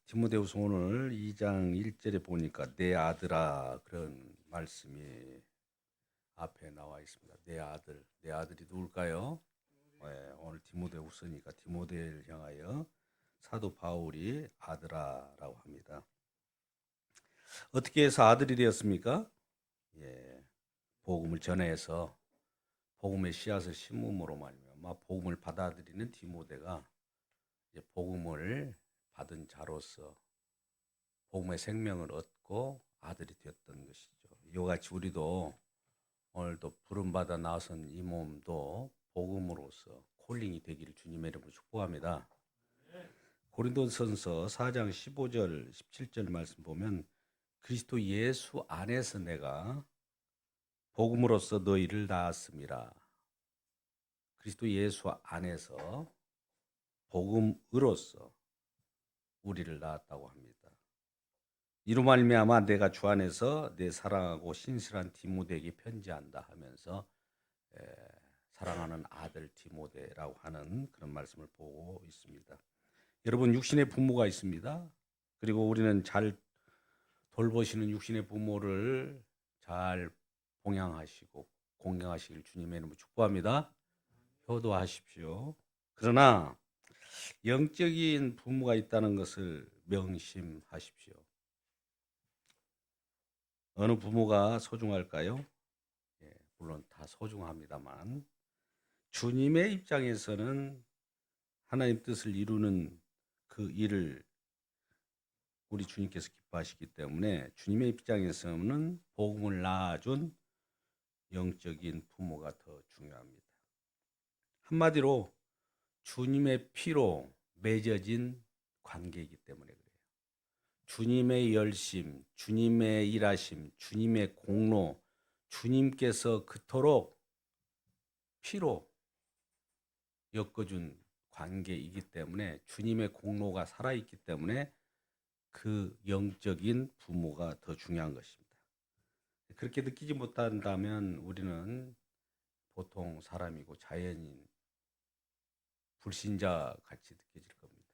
디모데후서 오늘 2장 1절에 보니까 내 아들아 그런 말씀이 앞에 나와 있습니다. 내 아들, 내 아들이 누굴까요? 오늘 디모데후서니까 디모데를 향하여 사도 바울이 아들아라고 합니다. 어떻게 해서 아들이 되었습니까? 복음을 전해서 복음의 씨앗을 심음으로 말미암아 복음을 받아들이는 디모데가 이제 복음을 받은 자로서 복음의 생명을 얻고 아들이 되었던 것이죠. 이와 같이 우리도 오늘도 부름받아 나선 이 몸도 복음으로서 콜링이 되기를 주님의 이름으로 축복합니다. 고린도전서 4장 15절 17절 말씀 보면 그리스도 예수 안에서 내가 복음으로써 너희를 낳았음이라. 그리스도 예수 안에서 복음으로써 우리를 낳았다고 합니다. 이로 말미암아 내가 주 안에서 내 사랑하고 신실한 디모데에게 편지한다 하면서 사랑하는 아들 디모데라고 하는 그런 말씀을 보고 있습니다. 여러분 육신의 부모가 있습니다. 그리고 우리는 잘 돌보시는 육신의 부모를 잘 봉양하시고 공경하시길 주님의 이름으로 축복합니다. 효도하십시오. 그러나 영적인 부모가 있다는 것을 명심하십시오. 어느 부모가 소중할까요? 물론 다 소중합니다만 주님의 입장에서는 하나님 뜻을 이루는 그 일을 우리 주님께서 기뻐하시기 때문에 주님의 입장에서는 복음을 낳아준 영적인 부모가 더 중요합니다. 한마디로 주님의 피로 맺어진 관계이기 때문에 그래요. 주님의 열심, 주님의 일하심, 주님의 공로, 주님께서 그토록 피로 엮어준 관계이기 때문에 주님의 공로가 살아있기 때문에 그 영적인 부모가 더 중요한 것입니다. 그렇게 느끼지 못한다면 우리는 보통 사람이고 자연인, 불신자 같이 느껴질 겁니다.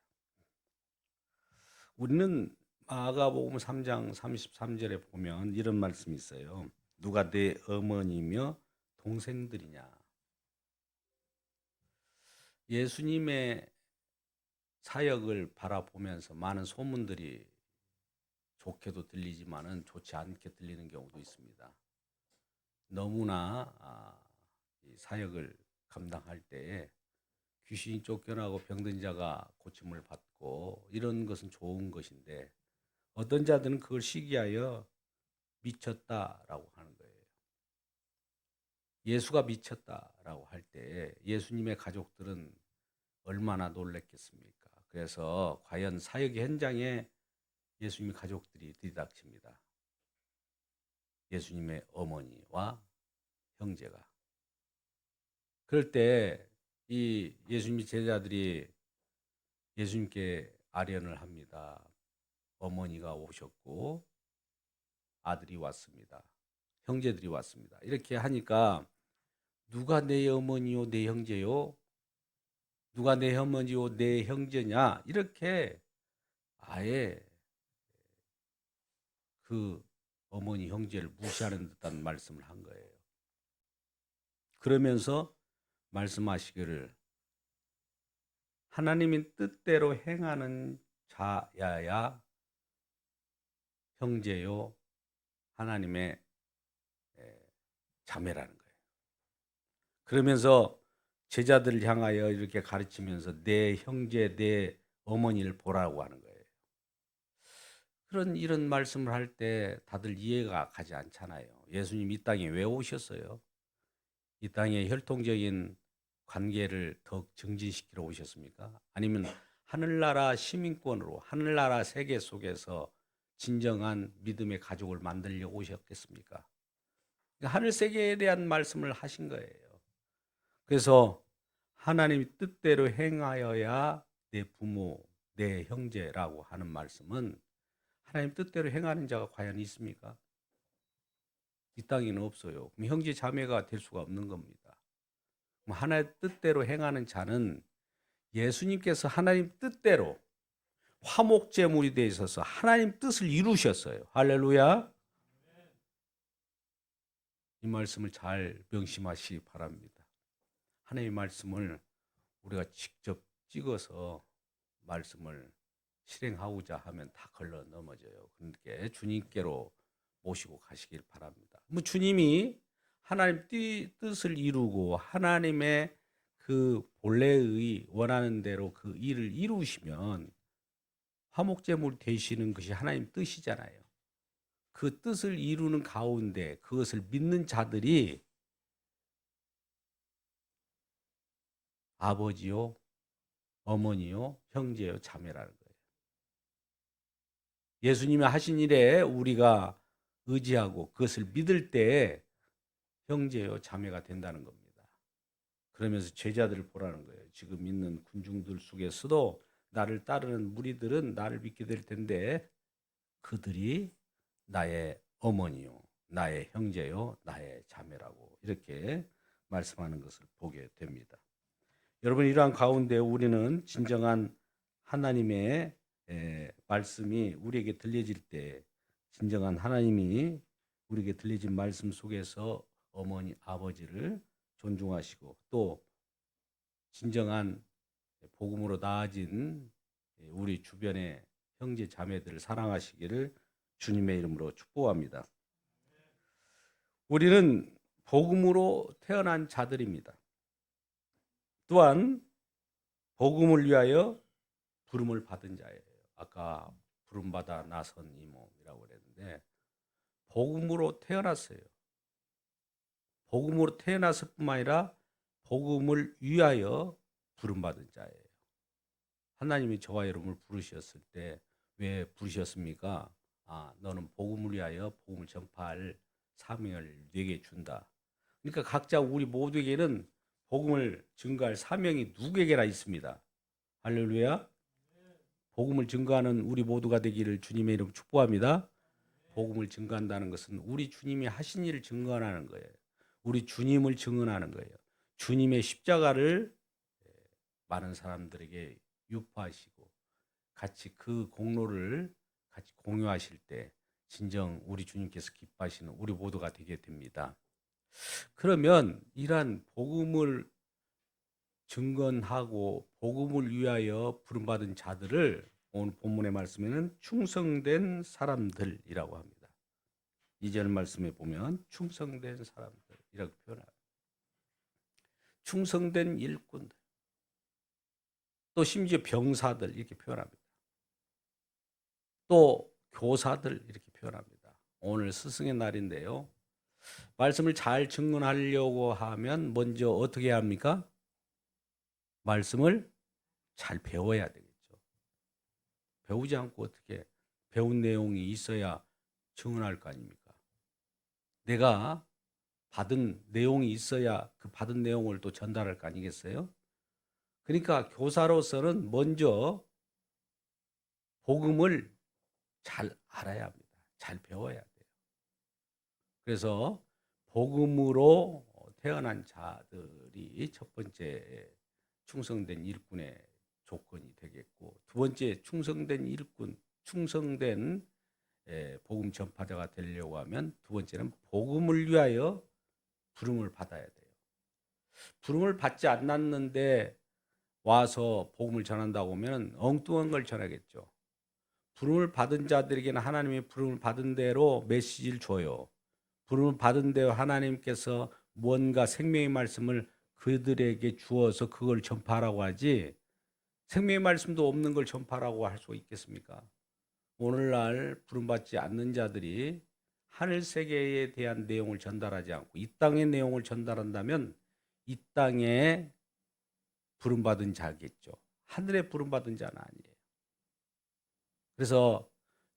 우리는 마가복음 3장 33절에 보면 이런 말씀이 있어요. 누가 내 어머니며 동생들이냐. 예수님의 사역을 바라보면서 많은 소문들이 좋게도 들리지만은 좋지 않게 들리는 경우도 있습니다. 너무나 이 사역을 감당할 때에 귀신이 쫓겨나고 병든 자가 고침을 받고 이런 것은 좋은 것인데 어떤 자들은 그걸 시기하여 미쳤다라고 하는 거예요. 예수가 미쳤다라고 할 때 예수님의 가족들은 얼마나 놀랐겠습니까? 그래서 과연 사역의 현장에 예수님의 가족들이 들이닥칩니다. 예수님의 어머니와 형제가. 그럴 때 이 예수님의 제자들이 예수님께 아련을 합니다. 어머니가 오셨고 아들이 왔습니다. 형제들이 왔습니다. 이렇게 하니까 누가 내 어머니요 내 형제요? 누가 내 어머니요 내 형제냐? 이렇게 아예 그 어머니 형제를 무시하는 듯한 말씀을 한 거예요. 그러면서 말씀하시기를 하나님의 뜻대로 행하는 자야야 형제요 하나님의 자매라는 거예요. 그러면서 제자들을 향하여 이렇게 가르치면서 내 형제, 내 어머니를 보라고 하는 거예요. 이런 말씀을 할 때 다들 이해가 가지 않잖아요. 예수님 이 땅에 왜 오셨어요? 이 땅에 혈통적인 관계를 더 증진시키러 오셨습니까? 아니면 하늘나라 시민권으로 하늘나라 세계 속에서 진정한 믿음의 가족을 만들려고 오셨겠습니까? 하늘 세계에 대한 말씀을 하신 거예요. 그래서 하나님의 뜻대로 행하여야 내 부모, 내 형제라고 하는 말씀은 하나님 뜻대로 행하는 자가 과연 있습니까? 이 땅에는 없어요. 그럼 형제 자매가 될 수가 없는 겁니다. 하나의 뜻대로 행하는 자는 예수님께서 하나님 뜻대로 화목제물이 되어 있어서 하나님 뜻을 이루셨어요. 할렐루야. 이 말씀을 잘 명심하시기 바랍니다. 하나님의 말씀을 우리가 직접 찍어서 말씀을 실행하고자 하면 다 걸러 넘어져요. 그러니까 주님께로 모시고 가시길 바랍니다. 뭐 주님이 하나님 뜻을 이루고 하나님의 그 본래의 원하는 대로 그 일을 이루시면 화목제물 되시는 것이 하나님 뜻이잖아요. 그 뜻을 이루는 가운데 그것을 믿는 자들이 아버지요, 어머니요, 형제요, 자매라는 거예요. 예수님이 하신 일에 우리가 의지하고 그것을 믿을 때 형제요, 자매가 된다는 겁니다. 그러면서 제자들을 보라는 거예요. 지금 있는 군중들 속에서도 나를 따르는 무리들은 나를 믿게 될 텐데 그들이 나의 어머니요, 나의 형제요, 나의 자매라고 이렇게 말씀하는 것을 보게 됩니다. 여러분, 이러한 가운데 우리는 진정한 하나님의 말씀이 우리에게 들려질 때, 진정한 하나님이 우리에게 들려진 말씀 속에서 어머니, 아버지를 존중하시고 또 진정한 복음으로 나아진 우리 주변의 형제 자매들을 사랑하시기를 주님의 이름으로 축복합니다. 우리는 복음으로 태어난 자들입니다. 또한 복음을 위하여 부름을 받은 자예요. 아까 부름받아 나선 이 몸이라고 그랬는데 복음으로 태어났어요. 복음으로 태어났을 뿐만 아니라 복음을 위하여 부름받은 자예요. 하나님이 저와 여러분을 부르셨을 때 왜 부르셨습니까? 너는 복음을 위하여 복음을 전파할 사명을 네게 준다. 그러니까 각자 우리 모두에게는 복음을 증거할 사명이 누구에게나 있습니다. 할렐루야. 복음을 증거하는 우리 모두가 되기를 주님의 이름 축복합니다. 복음을 증거한다는 것은 우리 주님이 하신 일을 증거하는 거예요. 우리 주님을 증언하는 거예요. 주님의 십자가를 많은 사람들에게 유포하시고 같이 그 공로를 같이 공유하실 때 진정 우리 주님께서 기뻐하시는 우리 모두가 되게 됩니다. 그러면 이러한 복음을 증언하고 복음을 위하여 부름받은 자들을 오늘 본문의 말씀에는 충성된 사람들이라고 합니다. 2절 말씀에 보면 충성된 사람들이라고 표현합니다. 충성된 일꾼들, 또 심지어 병사들 이렇게 표현합니다. 또 교사들 이렇게 표현합니다. 오늘 스승의 날인데요. 말씀을 잘 증언하려고 하면 먼저 어떻게 해야 합니까? 말씀을 잘 배워야 되겠죠. 배우지 않고 어떻게 배운 내용이 있어야 증언할 거 아닙니까? 내가 받은 내용이 있어야 그 받은 내용을 또 전달할 거 아니겠어요? 그러니까 교사로서는 먼저 복음을 잘 알아야 합니다. 잘 배워야 돼요. 그래서 복음으로 태어난 자들이 첫 번째 충성된 일꾼의 조건이 되겠고, 두 번째 충성된 일꾼, 충성된 복음 전파자가 되려고 하면 두 번째는 복음을 위하여 부름을 받아야 돼요. 부름을 받지 않았는데 와서 복음을 전한다고 하면 엉뚱한 걸 전하겠죠. 부름을 받은 자들에게는 하나님의 부름을 받은 대로 메시지를 줘요. 부름을 받은 대로 하나님께서 무언가 생명의 말씀을 그들에게 주어서 그걸 전파하라고 하지, 생명의 말씀도 없는 걸 전파하라고 할 수 있겠습니까? 오늘날 부름받지 않는 자들이 하늘 세계에 대한 내용을 전달하지 않고 이 땅의 내용을 전달한다면 이 땅에 부름받은 자겠죠. 하늘에 부름받은 자는 아니에요. 그래서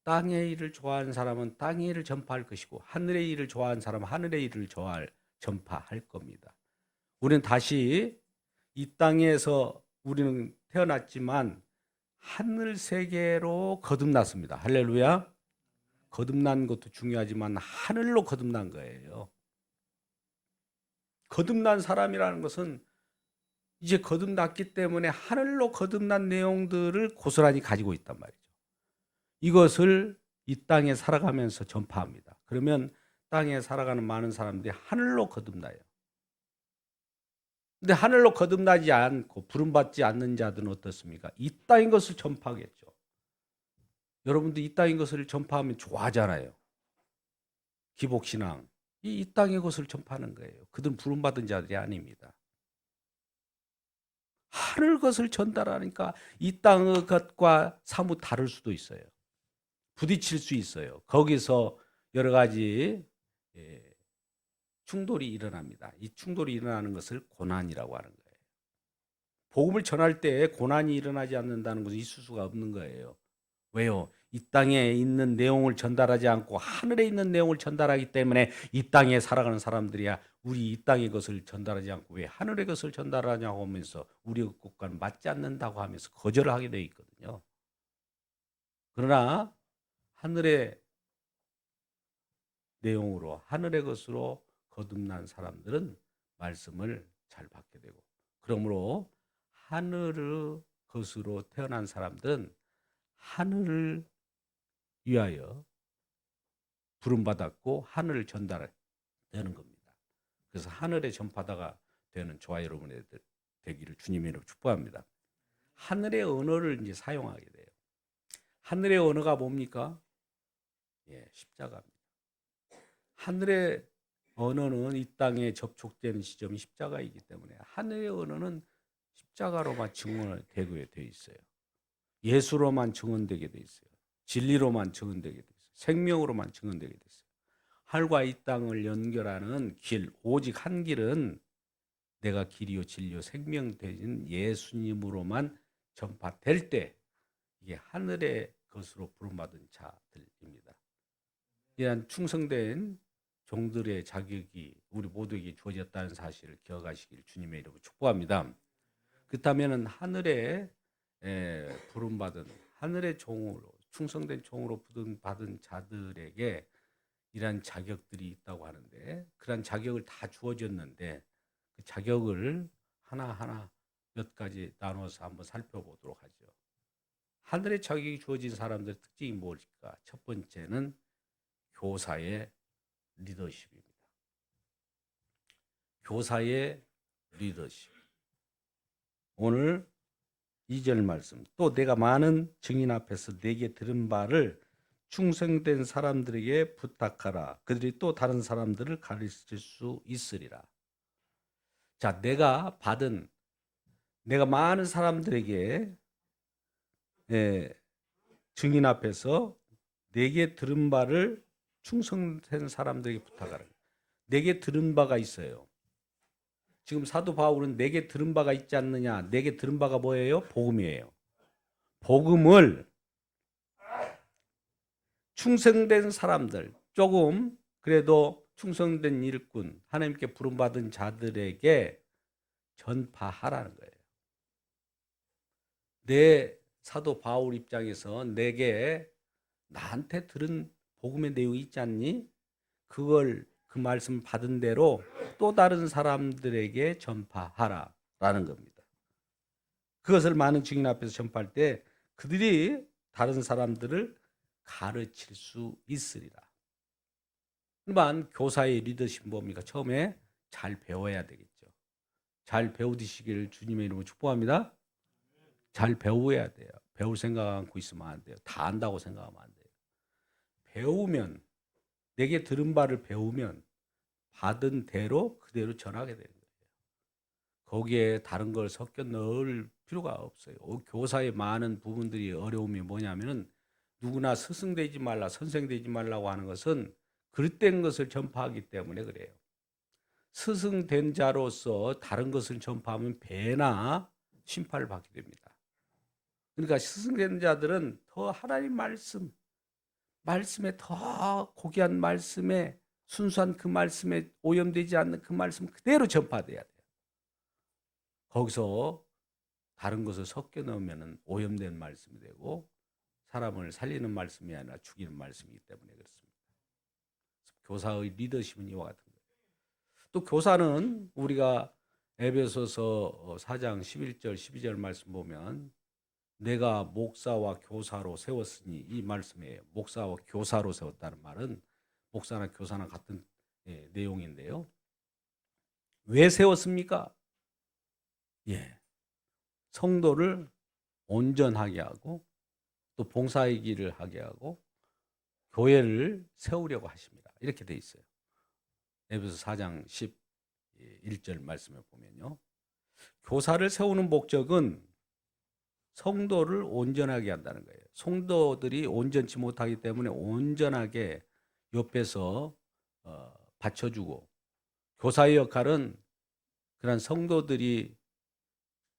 땅의 일을 좋아하는 사람은 땅의 일을 전파할 것이고 하늘의 일을 좋아하는 사람은 하늘의 일을 전파할 겁니다. 우리는 다시 이 땅에서 우리는 태어났지만 하늘 세계로 거듭났습니다. 할렐루야. 거듭난 것도 중요하지만 하늘로 거듭난 거예요. 거듭난 사람이라는 것은 이제 거듭났기 때문에 하늘로 거듭난 내용들을 고스란히 가지고 있단 말이죠. 이것을 이 땅에 살아가면서 전파합니다. 그러면 땅에 살아가는 많은 사람들이 하늘로 거듭나요. 근데 하늘로 거듭나지 않고 부름받지 않는 자들은 어떻습니까? 이 땅인 것을 전파하겠죠. 여러분도 이 땅인 것을 전파하면 좋아하잖아요. 기복신앙. 이 땅의 것을 전파하는 거예요. 그들은 부름받은 자들이 아닙니다. 하늘 것을 전달하니까 이 땅의 것과 사뭇 다를 수도 있어요. 부딪힐 수 있어요. 거기서 여러 가지 충돌이 일어납니다. 이 충돌이 일어나는 것을 고난이라고 하는 거예요. 복음을 전할 때 고난이 일어나지 않는다는 것은 있을 수가 없는 거예요. 왜요? 이 땅에 있는 내용을 전달하지 않고 하늘에 있는 내용을 전달하기 때문에 이 땅에 살아가는 사람들이야 우리 이 땅의 것을 전달하지 않고 왜 하늘의 것을 전달하냐고 하면서 우리의 것과는 맞지 않는다고 하면서 거절을 하게 되어 있거든요. 그러나 하늘의 내용으로 하늘의 것으로 거듭난 사람들은 말씀을 잘 받게 되고 그러므로 하늘의 것으로 태어난 사람들은 하늘을 위하여 부름받았고 하늘을 전달하는 겁니다. 그래서 하늘의 전파다가 되는 저와 여러분의 되기를 주님의 이름으로 축복합니다. 하늘의 언어를 이제 사용하게 돼요. 하늘의 언어가 뭡니까? 십자가입니다. 하늘의 언어는 이 땅에 접촉되는 시점이 십자가이기 때문에 하늘의 언어는 십자가로만 증언되게 되어 있어요. 예수로만 증언되게 되어 있어요. 진리로만 증언되게 되어 있어요. 생명으로만 증언되게 되어 있어요. 하늘과 이 땅을 연결하는 길, 오직 한 길은 내가 길이요 진리요 생명 되신 예수님으로만 전파될 때 이게 하늘의 것으로 부름받은 자들입니다. 이러한 충성된 종들의 자격이 우리 모두에게 주어졌다는 사실을 기억하시길 주님의 이름으로 축복합니다. 그렇다면 하늘에 부름받은 하늘의 종으로 충성된 종으로 부름받은 자들에게 이러한 자격들이 있다고 하는데 그러한 자격을 다 주어졌는데 그 자격을 하나하나 몇 가지 나눠서 한번 살펴보도록 하죠. 하늘의 자격이 주어진 사람들의 특징이 무엇일까? 첫 번째는 교사의 리더십입니다. 교사의 리더십. 오늘 2절 말씀. 또 내가 많은 증인 앞에서 내게 들은 바를 충성된 사람들에게 부탁하라. 그들이 또 다른 사람들을 가르칠 수 있으리라. 자, 내가 많은 사람들에게 증인 앞에서 내게 들은 바를 충성된 사람들에게 부탁하라. 내게 들은 바가 있어요. 지금 사도 바울은 내게 들은 바가 있지 않느냐. 내게 들은 바가 뭐예요? 복음이에요. 복음을 충성된 사람들, 조금 그래도 충성된 일꾼, 하나님께 부름받은 자들에게 전파하라는 거예요. 내 사도 바울 입장에서 나한테 들은 복음의 내용이 있지 않니? 그 말씀 받은 대로 또 다른 사람들에게 전파하라라는 겁니다. 그것을 많은 증인 앞에서 전파할 때 그들이 다른 사람들을 가르칠 수 있으리라. 일반 교사의 리더십 뭡니까? 처음에 잘 배워야 되겠죠. 잘 배우시기를 주님의 이름으로 축복합니다. 잘 배워야 돼요. 배울 생각 않고 있으면 안 돼요. 다 안다고 생각하면 안 돼요. 배우면 내게 들은 바를 배우면 받은 대로 그대로 전하게 되는 거예요. 거기에 다른 걸 섞여 넣을 필요가 없어요. 교사의 많은 부분들이 어려움이 뭐냐면은 누구나 스승되지 말라, 선생되지 말라고 하는 것은 그릇된 것을 전파하기 때문에 그래요. 스승된 자로서 다른 것을 전파하면 배나 심판을 받게 됩니다. 그러니까 스승된 자들은 더 하나님 말씀에 더 고귀한 말씀에 순수한 그 말씀에 오염되지 않는 그 말씀 그대로 전파돼야 돼요. 거기서 다른 것을 섞여 넣으면 오염된 말씀이 되고 사람을 살리는 말씀이 아니라 죽이는 말씀이기 때문에 그렇습니다. 교사의 리더십은 이와 같은 거예요. 또 교사는 우리가 에베소서 4장 11절 12절 말씀 보면 내가 목사와 교사로 세웠으니, 이 말씀에 목사와 교사로 세웠다는 말은 목사나 교사나 같은 내용인데요. 왜 세웠습니까? 성도를 온전하게 하고 또 봉사의 길을 하게 하고 교회를 세우려고 하십니다. 이렇게 돼 있어요. 에베소 4장 11절 말씀에 보면요. 교사를 세우는 목적은 성도를 온전하게 한다는 거예요. 성도들이 온전치 못하기 때문에 온전하게 옆에서 받쳐주고, 교사의 역할은 그런 성도들이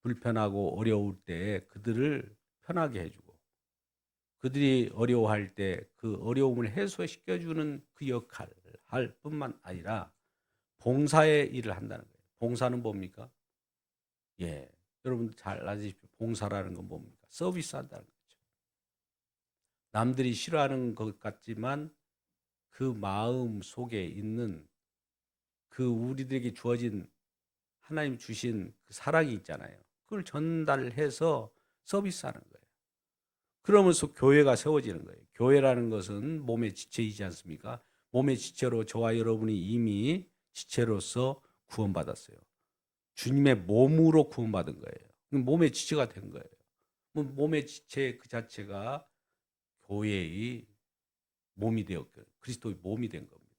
불편하고 어려울 때 그들을 편하게 해주고, 그들이 어려워할 때 그 어려움을 해소시켜주는 그 역할을 할 뿐만 아니라 봉사의 일을 한다는 거예요. 봉사는 뭡니까? 여러분 잘 아시죠? 봉사라는 건 뭡니까? 서비스 한다는 거죠. 남들이 싫어하는 것 같지만 그 마음 속에 있는 그 우리들에게 주어진 하나님 주신 그 사랑이 있잖아요. 그걸 전달해서 서비스하는 거예요. 그러면서 교회가 세워지는 거예요. 교회라는 것은 몸의 지체이지 않습니까? 몸의 지체로 저와 여러분이 이미 지체로서 구원받았어요. 주님의 몸으로 구원받은 거예요. 몸의 지체가 된 거예요. 몸의 지체 그 자체가 교회의 몸이 되었고 그리스도의 몸이 된 겁니다.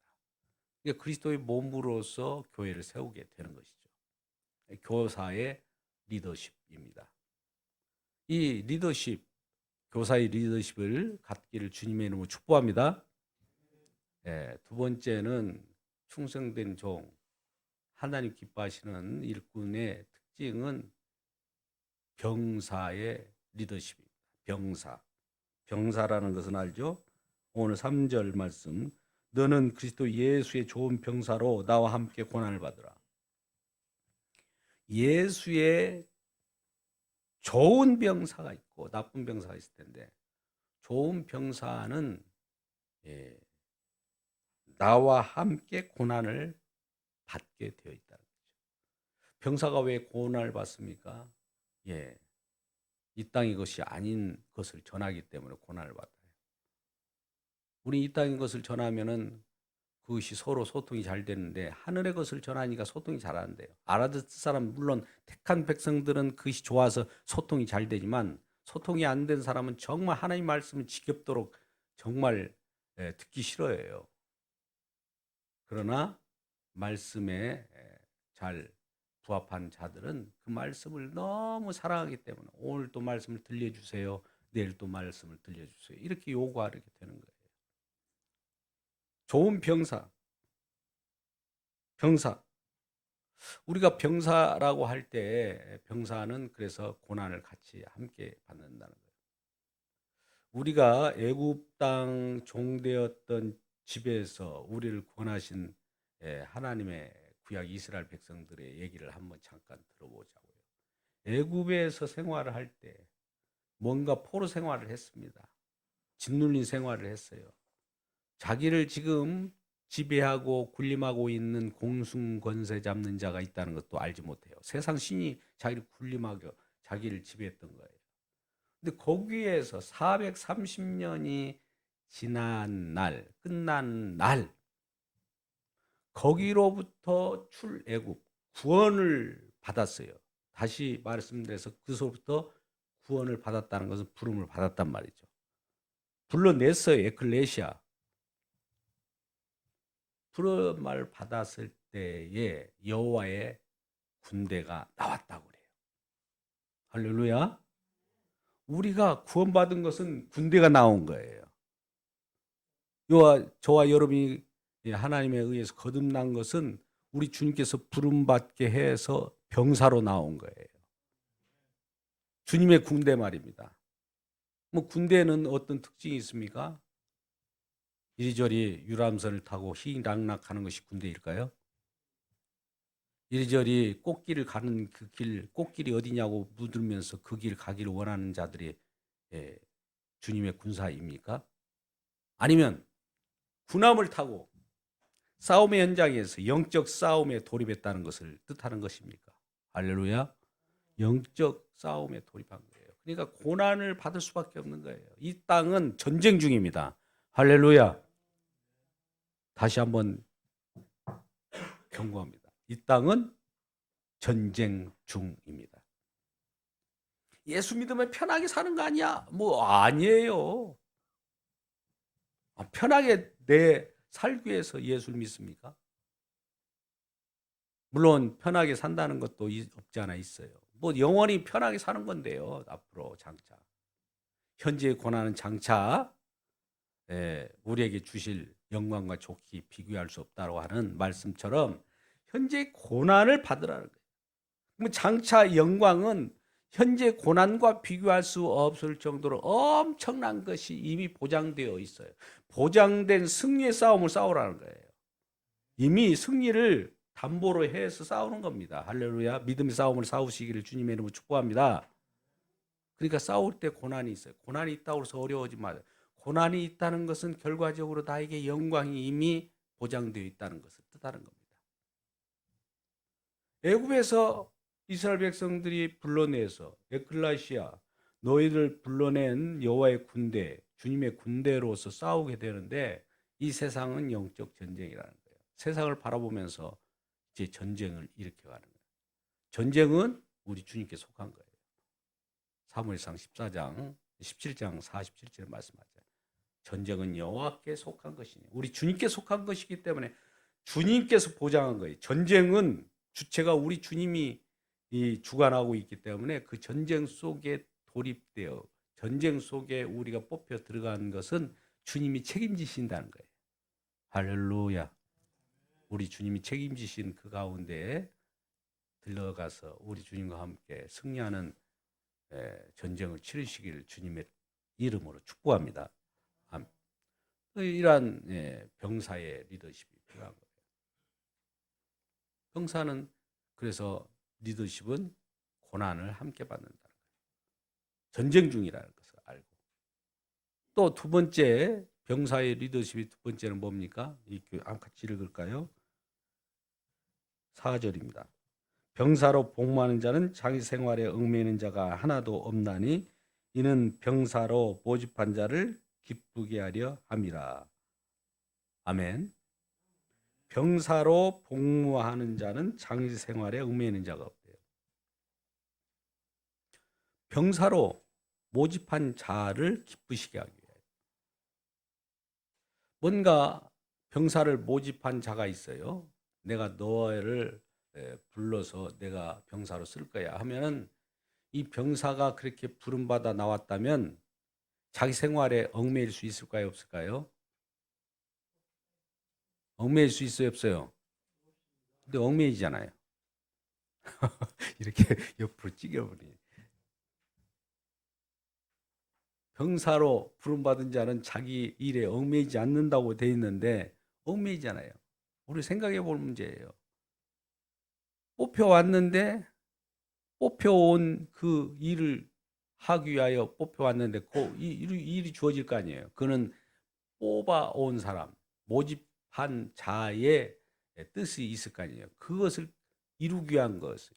그러니까 그리스도의 몸으로서 교회를 세우게 되는 것이죠. 교사의 리더십입니다. 이 리더십, 교사의 리더십을 갖기를 주님의 이름으로 축복합니다. 두 번째는 충성된 종, 하나님 기뻐하시는 일꾼의 특징은 병사의 리더십입니다. 병사라는 것은 알죠? 오늘 3절 말씀, 너는 그리스도 예수의 좋은 병사로 나와 함께 고난을 받으라. 예수의 좋은 병사가 있고 나쁜 병사가 있을 텐데, 좋은 병사는 나와 함께 고난을 받게 되어 있다는 거죠. 병사가 왜 고난을 받습니까? 이 땅의 것이 아닌 것을 전하기 때문에 고난을 받아요. 우리 이 땅의 것을 전하면은 그것이 서로 소통이 잘 되는데, 하늘의 것을 전하니까 소통이 잘 안 돼요. 알아듣는 사람, 물론 택한 백성들은 그것이 좋아서 소통이 잘 되지만, 소통이 안 된 사람은 정말 하나님 말씀을 지겹도록 정말 듣기 싫어해요. 그러나 말씀에 잘 부합한 자들은 그 말씀을 너무 사랑하기 때문에 오늘 또 말씀을 들려주세요, 내일 또 말씀을 들려주세요, 이렇게 요구하게 되는 거예요. 좋은 병사. 우리가 병사라고 할 때 병사는 그래서 고난을 같이 함께 받는다는 거예요. 우리가 애굽 땅 종되었던 집에서 우리를 구원하신 하나님의 구약 이스라엘 백성들의 얘기를 한번 잠깐 들어보자고요. 애굽에서 생활을 할 때 뭔가 포로 생활을 했습니다. 짓눌린 생활을 했어요. 자기를 지금 지배하고 군림하고 있는 공sun 권세 잡는 자가 있다는 것도 알지 못해요. 세상 신이 자기를 군림하고 자기를 지배했던 거예요. 근데 거기에서 430년이 지난 날, 끝난 날, 거기로부터 출애굽, 구원을 받았어요. 다시 말씀드려서 그소부터 구원을 받았다는 것은 부름을 받았단 말이죠. 불러냈어요. 에클레시아. 부름을 받았을 때에 여호와의 군대가 나왔다고 그래요. 할렐루야. 우리가 구원받은 것은 군대가 나온 거예요. 저와 여러분이 하나님에 의해서 거듭난 것은 우리 주님께서 부름받게 해서 병사로 나온 거예요. 주님의 군대 말입니다. 군대는 어떤 특징이 있습니까? 이리저리 유람선을 타고 희락락하는 것이 군대일까요? 이리저리 꽃길을 가는 그 길, 꽃길이 어디냐고 묻으면서 그 길 가기를 원하는 자들이 주님의 군사입니까? 아니면 군함을 타고 싸움의 현장에서 영적 싸움에 돌입했다는 것을 뜻하는 것입니까? 할렐루야. 영적 싸움에 돌입한 거예요. 그러니까 고난을 받을 수밖에 없는 거예요. 이 땅은 전쟁 중입니다. 할렐루야. 다시 한번 경고합니다. 이 땅은 전쟁 중입니다. 예수 믿으면 편하게 사는 거 아니야? 뭐 아니에요. 편하게 내 살기 위해서 예수를 믿습니까? 물론 편하게 산다는 것도 없지 않아 있어요. 뭐 영원히 편하게 사는 건데요. 앞으로 장차. 현재의 고난은 장차 우리에게 주실 영광과 좋게 비교할 수 없다고 하는 말씀처럼 현재 고난을 받으라는 거예요. 그럼 장차 영광은 현재 고난과 비교할 수 없을 정도로 엄청난 것이 이미 보장되어 있어요. 보장된 승리의 싸움을 싸우라는 거예요. 이미 승리를 담보로 해서 싸우는 겁니다. 할렐루야. 믿음의 싸움을 싸우시기를 주님의 이름으로 축복합니다. 그러니까 싸울 때 고난이 있어요. 고난이 있다고 해서 어려워하지 마세요. 고난이 있다는 것은 결과적으로 나에게 영광이 이미 보장되어 있다는 것을 뜻하는 겁니다. 애굽에서 이스라엘 백성들이 불러내서 에클라시아 너희를 불러낸 여호와의 군대, 주님의 군대로서 싸우게 되는데 이 세상은 영적 전쟁이라는 거예요. 세상을 바라보면서 이제 전쟁을 일으켜가는 거예요. 전쟁은 우리 주님께 속한 거예요. 사무엘상 14장 17장 47절에 말씀하죠. 전쟁은 여호와께 속한 것이니 우리 주님께 속한 것이기 때문에 주님께서 보장한 거예요. 전쟁은 주체가 우리 주님이 주관하고 있기 때문에 그 전쟁 속에 돌입되어 전쟁 속에 우리가 뽑혀 들어간 것은 주님이 책임지신다는 거예요. 할렐루야. 우리 주님이 책임지신 그 가운데 들어가서 우리 주님과 함께 승리하는 전쟁을 치르시기를 주님의 이름으로 축복합니다. 이러한 병사의 리더십이 필요한 거예요. 병사는 그래서 리더십은 고난을 함께 받는다는 거예요. 전쟁 중이라는 것을 알고. 또 두 번째 병사의 리더십이 두 번째는 뭡니까? 같이 읽을까요? 4절입니다. 병사로 복무하는 자는 자기 생활에 얽매이는 자가 하나도 없나니 이는 병사로 모집한 자를 기쁘게 하려 함이라. 아멘. 병사로 복무하는 자는 자기 생활에 얽매이는 자가 없대요. 병사로 모집한 자를 기쁘시게 하기 위해 뭔가 병사를 모집한 자가 있어요. 내가 너를 불러서 내가 병사로 쓸 거야 하면은 이 병사가 그렇게 부름받아 나왔다면 자기 생활에 얽매일 수 있을까요? 없을까요? 얽매일 수 있어요? 없어요? 근데 얽매이잖아요. 이렇게 옆으로 찌겨버리니. 병사로 부름받은 자는 자기 일에 얽매이지 않는다고 돼 있는데 얽매이잖아요. 우리 생각해 볼 문제예요. 뽑혀왔는데 뽑혀온 그 일을 하기 위하여 뽑혀왔는데 그 일이 주어질 거 아니에요. 그는 뽑아온 사람, 모집한 자의 뜻이 있을 거 아니에요. 그것을 이루기 위한 것을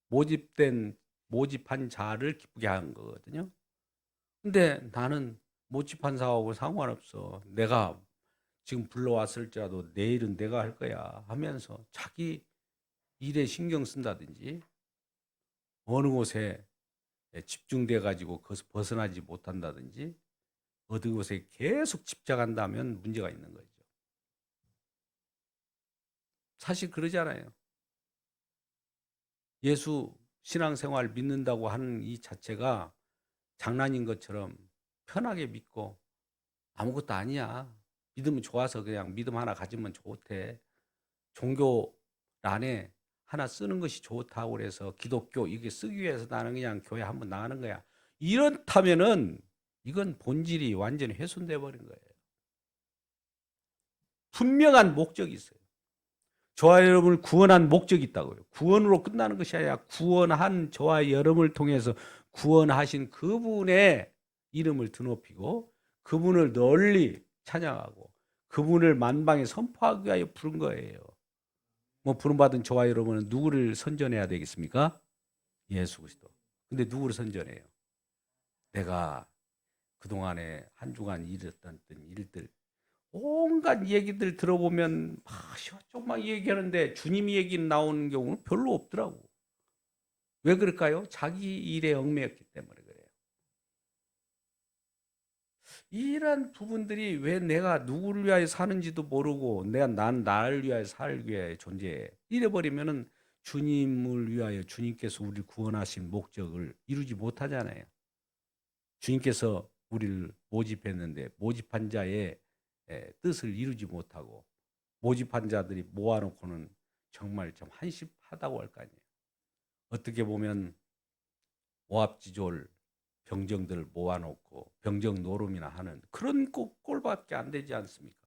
모집한 자를 기쁘게 한 거거든요. 근데 나는 모집한 사하고 상관없어. 내가 지금 불러왔을지라도 내일은 내가 할 거야 하면서 자기 일에 신경 쓴다든지 어느 곳에 집중돼 가지고 거기서 벗어나지 못한다든지 어느 곳에 계속 집착한다면 문제가 있는 거죠. 사실 그러잖아요. 예수 신앙생활 믿는다고 하는 이 자체가 장난인 것처럼 편하게 믿고 아무것도 아니야. 믿으면 좋아서 그냥 믿음 하나 가지면 좋대. 종교 안에 하나 쓰는 것이 좋다고 그래서 기독교 이게 쓰기 위해서 나는 그냥 교회 한번 나가는 거야. 이렇다면은 이건 본질이 완전히 훼손돼 버린 거예요. 분명한 목적이 있어요. 저와 여러분을 구원한 목적이 있다고요. 구원으로 끝나는 것이 아니라 구원한 저와 여러분을 통해서 구원하신 그분의 이름을 드높이고 그분을 널리 찬양하고 그분을 만방에 선포하기 위하여 부른 거예요. 뭐 부름받은 저와 여러분은 누구를 선전해야 되겠습니까? 예수 그리스도. 근데 누구를 선전해요? 내가 그동안에 한 주간 일했던 일들 온갖 얘기들 들어보면 막 이것저것 얘기하는데 주님 얘기 나오는 경우는 별로 없더라고. 왜 그럴까요? 자기 일에 얽매였기 때문에 그래요. 이런 부분들이 왜 내가 누구를 위하여 사는지도 모르고 난 나를 위하여 살기 위해 존재해. 이래버리면은 주님을 위하여 주님께서 우리를 구원하신 목적을 이루지 못하잖아요. 주님께서 우리를 모집했는데 모집한 자의 뜻을 이루지 못하고 모집한 자들이 모아놓고는 정말 좀 한심하다고 할 거 아니에요. 어떻게 보면 오합지졸 병정들 모아놓고 병정 노름이나 하는 그런 꼴밖에 안 되지 않습니까?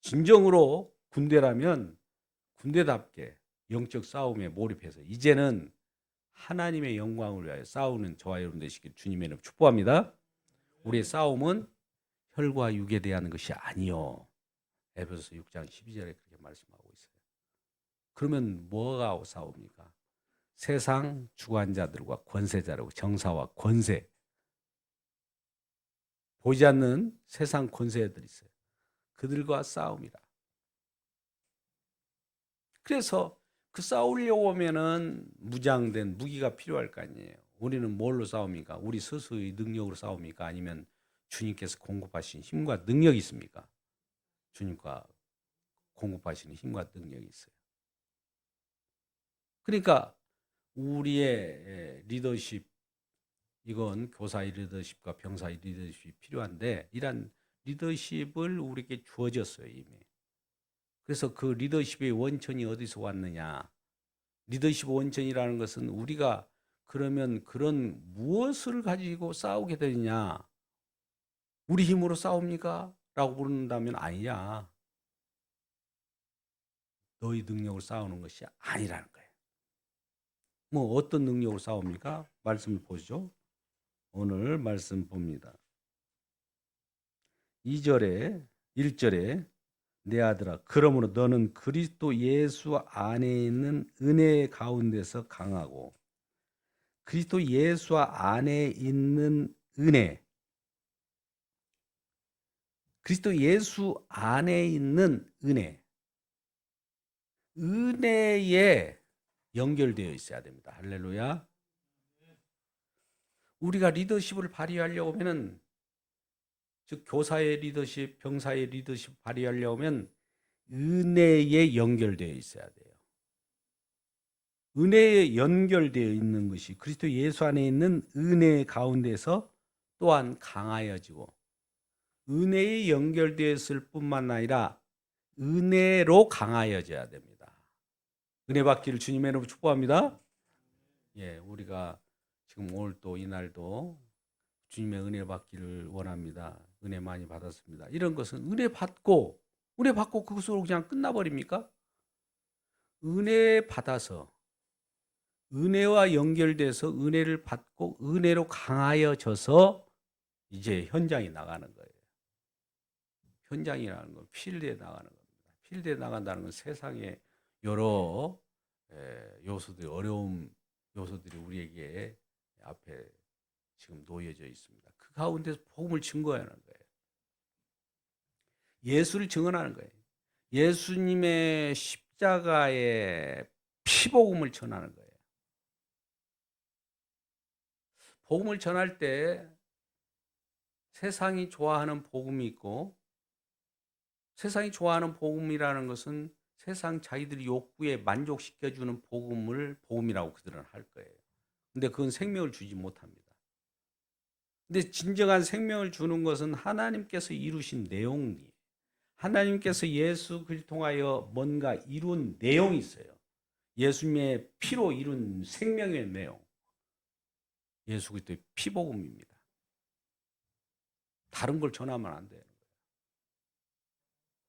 진정으로 군대라면 군대답게 영적 싸움에 몰입해서 이제는 하나님의 영광을 위하여 싸우는 저와 여러분 되시길 주님의 이름 축복합니다. 우리의 싸움은 혈과 육에 대한 것이 아니요. 에베소서 6장 12절에 그렇게 말씀하고 있어요. 그러면 뭐가 싸웁니까? 세상 주관자들과 권세자라고 정사와 권세 보이지 않는 세상 권세들이 있어요. 그들과 싸움이다. 그래서 그 싸우려고 하면은 무장된 무기가 필요할 거 아니에요. 우리는 뭘로 싸웁니까? 우리 스스로의 능력으로 싸웁니까? 아니면 주님께서 공급하신 힘과 능력이 있습니까? 주님과 공급하시는 힘과 능력이 있어요. 그러니까 우리의 리더십 이건 교사의 리더십과 병사의 리더십이 필요한데 이런 리더십을 우리에게 주어졌어요 이미. 그래서 그 리더십의 원천이 어디서 왔느냐? 리더십 원천이라는 것은 우리가 그러면 그런 무엇을 가지고 싸우게 되느냐? 우리 힘으로 싸웁니까? 라고 물는다면 아니야. 너희 능력으로 싸우는 것이 아니라는 거예요. 뭐 어떤 능력으로 싸웁니까? 말씀을 보시죠. 오늘 말씀 봅니다. 2절에 1절에 내 아들아 그러므로 너는 그리스도 예수 안에 있는 은혜 가운데서 강하고 그리스도 예수 안에 있는 은혜 그리스도 예수 안에 있는 은혜에 연결되어 있어야 됩니다. 할렐루야. 우리가 리더십을 발휘하려고 하면은 즉 교사의 리더십, 병사의 리더십 발휘하려고 하면 은혜에 연결되어 있어야 돼요. 은혜에 연결되어 있는 것이 그리스도 예수 안에 있는 은혜 가운데서 또한 강하여지고 은혜에 연결되었을 뿐만 아니라 은혜로 강하여져야 됩니다. 은혜 받기를 주님의 이름으로 축복합니다. 예, 우리가 지금 오늘 또 이날도 주님의 은혜 받기를 원합니다. 은혜 많이 받았습니다. 이런 것은 은혜 받고 그것으로 그냥 끝나버립니까? 은혜 받아서 은혜와 연결돼서 은혜를 받고 은혜로 강하여져서 이제 현장에 나가는 거예요. 현장이라는 건 필드에 나가는 겁니다. 필드에 나간다는 건 세상에 여러 요소들, 어려움 요소들이 우리에게 앞에 지금 놓여져 있습니다. 그 가운데서 복음을 증거하는 거예요. 예수를 증언하는 거예요. 예수님의 십자가의 피복음을 전하는 거예요. 복음을 전할 때 세상이 좋아하는 복음이 있고 세상이 좋아하는 복음이라는 것은 세상 자기들이 욕구에 만족시켜주는 복음을 복음이라고 그들은 할 거예요. 근데 그건 생명을 주지 못합니다. 근데 진정한 생명을 주는 것은 하나님께서 이루신 내용이에요. 하나님께서 예수 그리스도를 통하여 뭔가 이룬 내용이 있어요. 예수님의 피로 이룬 생명의 내용. 예수 그리스도의 피복음입니다. 다른 걸 전하면 안 돼요.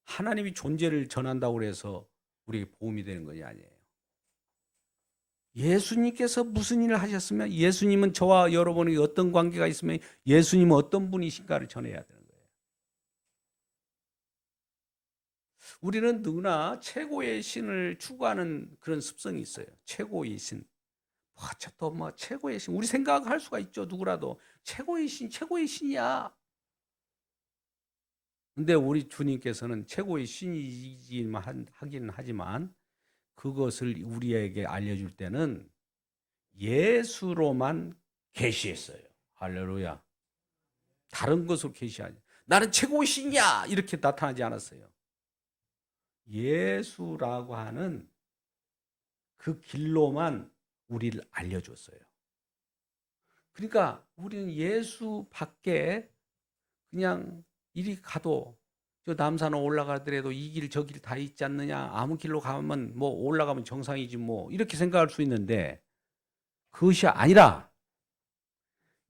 하나님이 존재를 전한다고 해서 우리에게 복음이 되는 것이 아니에요. 예수님께서 무슨 일을 하셨으면 예수님은 저와 여러분에게 어떤 관계가 있으면 예수님은 어떤 분이신가를 전해야 되는 거예요. 우리는 누구나 최고의 신을 추구하는 그런 습성이 있어요. 최고의 신. 또 최고의 신, 우리 생각할 수가 있죠. 누구라도 최고의 신, 최고의 신이야. 근데 우리 주님께서는 최고의 신이지만 하긴 하지만 그것을 우리에게 알려줄 때는 예수로만 계시했어요. 할렐루야. 다른 것으로 계시하지. 나는 최고의 신이야 이렇게 나타나지 않았어요. 예수라고 하는 그 길로만 우리를 알려줬어요. 그러니까 우리는 예수 밖에 그냥 이리 가도 저 남산 올라가더라도 이 길 저 길 다 있지 않느냐, 아무 길로 가면 뭐 올라가면 정상이지 뭐 이렇게 생각할 수 있는데 그것이 아니라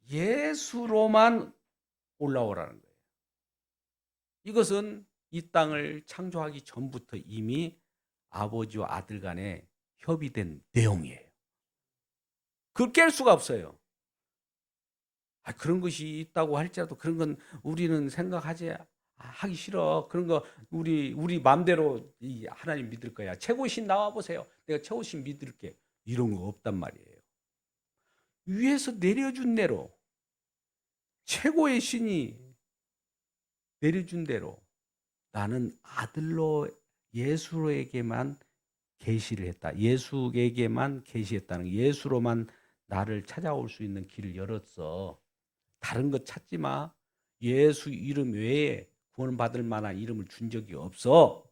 예수로만 올라오라는 거예요. 이것은 이 땅을 창조하기 전부터 이미 아버지와 아들 간에 협의된 내용이에요. 그걸 깰 수가 없어요. 그런 것이 있다고 할지라도 그런 건 우리는 하기 싫어. 그런 거 우리 마음대로 이 하나님 믿을 거야. 최고신 나와 보세요. 내가 최고신 믿을게. 이런 거 없단 말이에요. 위에서 내려준 대로 최고의 신이 내려준 대로 나는 아들로 예수에게만 계시를 했다. 예수에게만 계시했다는, 예수로만 나를 찾아올 수 있는 길을 열었어. 다른 것 찾지 마. 예수 이름 외에 구원받을 만한 이름을 준 적이 없어.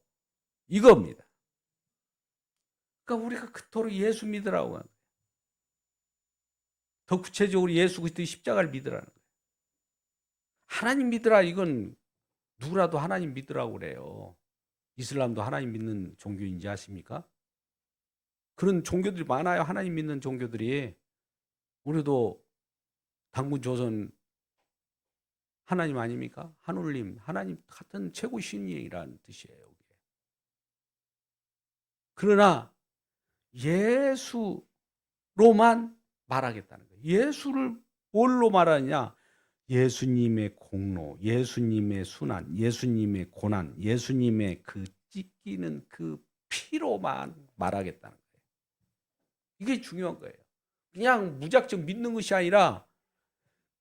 이겁니다. 그러니까 우리가 그토록 예수 믿으라고 하는 거예요. 더 구체적으로 예수 그리스도의 십자가를 믿으라는 거예요. 하나님 믿으라, 이건 누구라도 하나님 믿으라고 그래요. 이슬람도 하나님 믿는 종교인지 아십니까? 그런 종교들이 많아요. 하나님 믿는 종교들이. 우리도 당군 조선 하나님 아닙니까? 하늘님, 하나님 같은 최고 신이라는 뜻이에요. 그러나 예수로만 말하겠다는 거예요. 예수를 뭘로 말하느냐? 예수님의 공로, 예수님의 순환, 예수님의 고난, 예수님의 그 찢기는 그 피로만 말하겠다는 거예요. 이게 중요한 거예요. 그냥 무작정 믿는 것이 아니라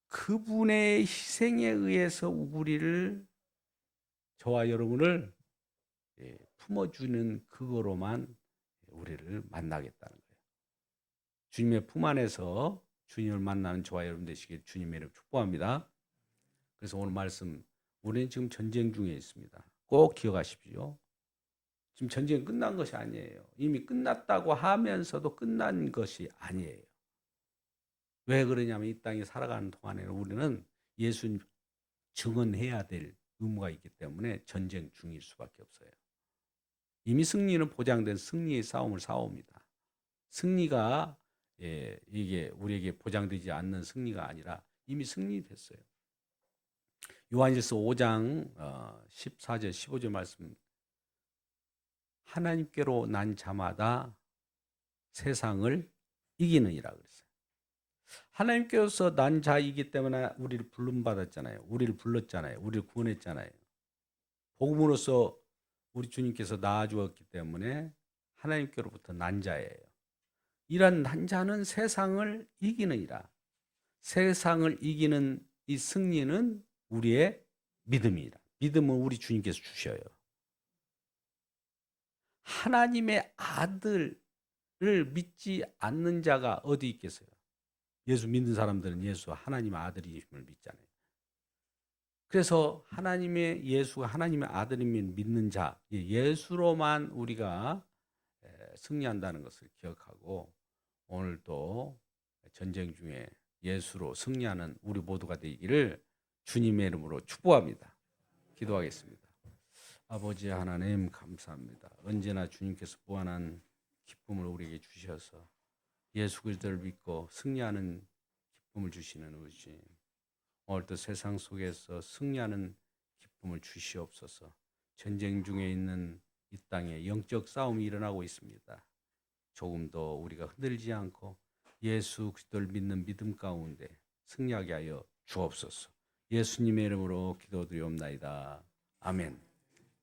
그분의 희생에 의해서 우리를, 저와 여러분을 품어주는 그거로만 우리를 만나겠다는 거예요. 주님의 품 안에서 주님을 만나는 저와 여러분 되시길 주님의 이름으로 축복합니다. 그래서 오늘 말씀, 우리는 지금 전쟁 중에 있습니다. 꼭 기억하십시오. 지금 전쟁이 끝난 것이 아니에요. 이미 끝났다고 하면서도 끝난 것이 아니에요. 왜 그러냐면 이 땅에 살아가는 동안에는 우리는 예수 증언해야 될 의무가 있기 때문에 전쟁 중일 수밖에 없어요. 이미 승리는 보장된 승리의 싸움을 싸웁니다. 승리가 이게 우리에게 보장되지 않는 승리가 아니라 이미 승리됐어요. 요한일서 5장 14절 15절 말씀, 하나님께로 난 자마다 세상을 이기느니라 그랬어요. 하나님께서 난 자이기 때문에 우리를 부름받았잖아요. 우리를 불렀잖아요. 우리를 구원했잖아요. 복음으로써 우리 주님께서 낳아주었기 때문에 하나님께로부터 난 자예요. 이런 난 자는 세상을 이기느니라. 세상을 이기는 이 승리는 우리의 믿음이다. 믿음은 우리 주님께서 주셔요. 하나님의 아들을 믿지 않는 자가 어디 있겠어요? 예수 믿는 사람들은 예수 하나님의 아들이심을 믿잖아요. 그래서 하나님의 예수가 하나님의 아들임을 믿는 자, 예수로만 우리가 승리한다는 것을 기억하고 오늘도 전쟁 중에 예수로 승리하는 우리 모두가 되기를 주님의 이름으로 축복합니다. 기도하겠습니다. 아버지 하나님 감사합니다. 언제나 주님께서 무한한 기쁨을 우리에게 주셔서 예수 그리스도를 믿고 승리하는 기쁨을 주시는 우리 주님, 오늘도 세상 속에서 승리하는 기쁨을 주시옵소서. 전쟁 중에 있는 이 땅에 영적 싸움이 일어나고 있습니다. 조금 더 우리가 흔들리지 않고 예수 그리스도를 믿는 믿음 가운데 승리하게 하여 주옵소서. 예수님의 이름으로 기도드리옵나이다. 아멘.